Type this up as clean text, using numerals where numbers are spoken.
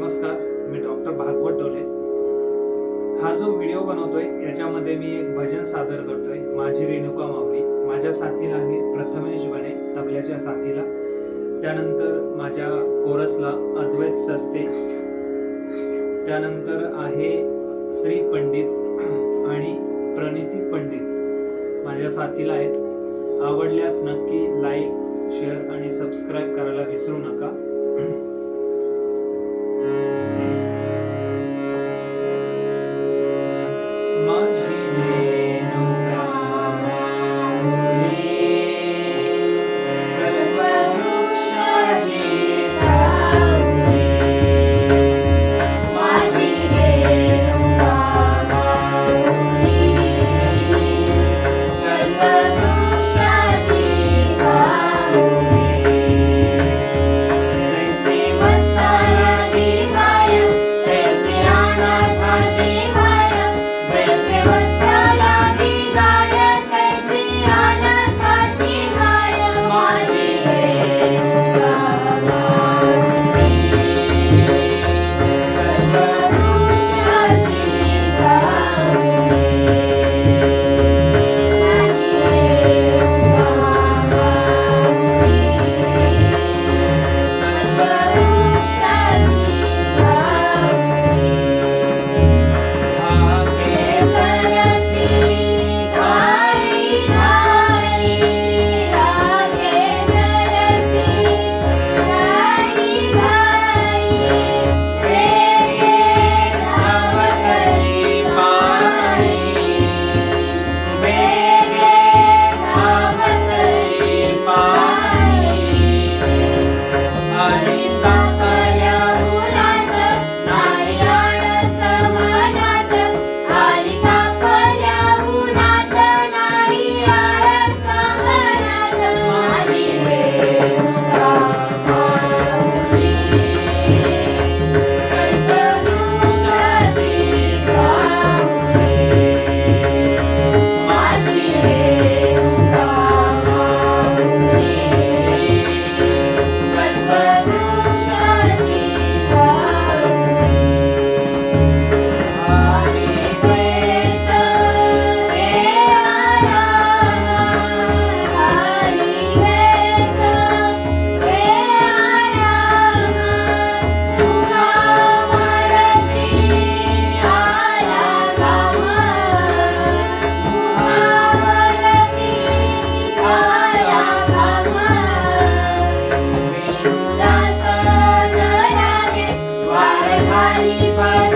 नमस्कार, मी डॉक्टर भागवत डोले. हा जो व्हिडिओ बनवतोय याच्यामध्ये मी एक भजन सादर करतोय. माझी रेणुका माऊली. माझ्या साथीला आहे प्रथमेश बने तबल्याच्या साथीला, त्यानंतर माझ्या कोरसला अद्वैत सस्ते, त्यानंतर आहे श्री पंडित आणि प्रणिती पंडित माझ्या साथीला आहेत. आवडल्यास नक्की लाईक, शेअर आणि सबस्क्राईब करायला विसरू नका. माझी रेणुका माऊली, कल्पवृक्षाची सावली. माझी रेणुका माऊली, कल्पवृक्षाची सावली. जैसे वत्सला निघाय, तैसे अनाथाची माय. जैसे वत्सला निघाय, तैसे अनाथाची माय. माझी रेणुका माऊली, कल्पवृक्षाची सावली. माझी रेणुका माऊली, कल्पवृक्षाची सावली. सरसी घाई घाई, रागे सरसी घाई घाई. वेगे धावतली माई, वेगे धावतली माई. आली तापल्या उन्हात, नाही आळस मनात. आली तापल्या उन्हात, नाही आळस मनात. माझी रेणुका माऊली, कल्पवृक्षाची सावली. माझी रेणुका माऊली, कल्पवृक्षाची सावली. आली वेस रे आराम, आली वेस रे आराम. मुखावरती आला घाम, मुखावरती आला घाम. विष्णुदास दराने वार घाली पद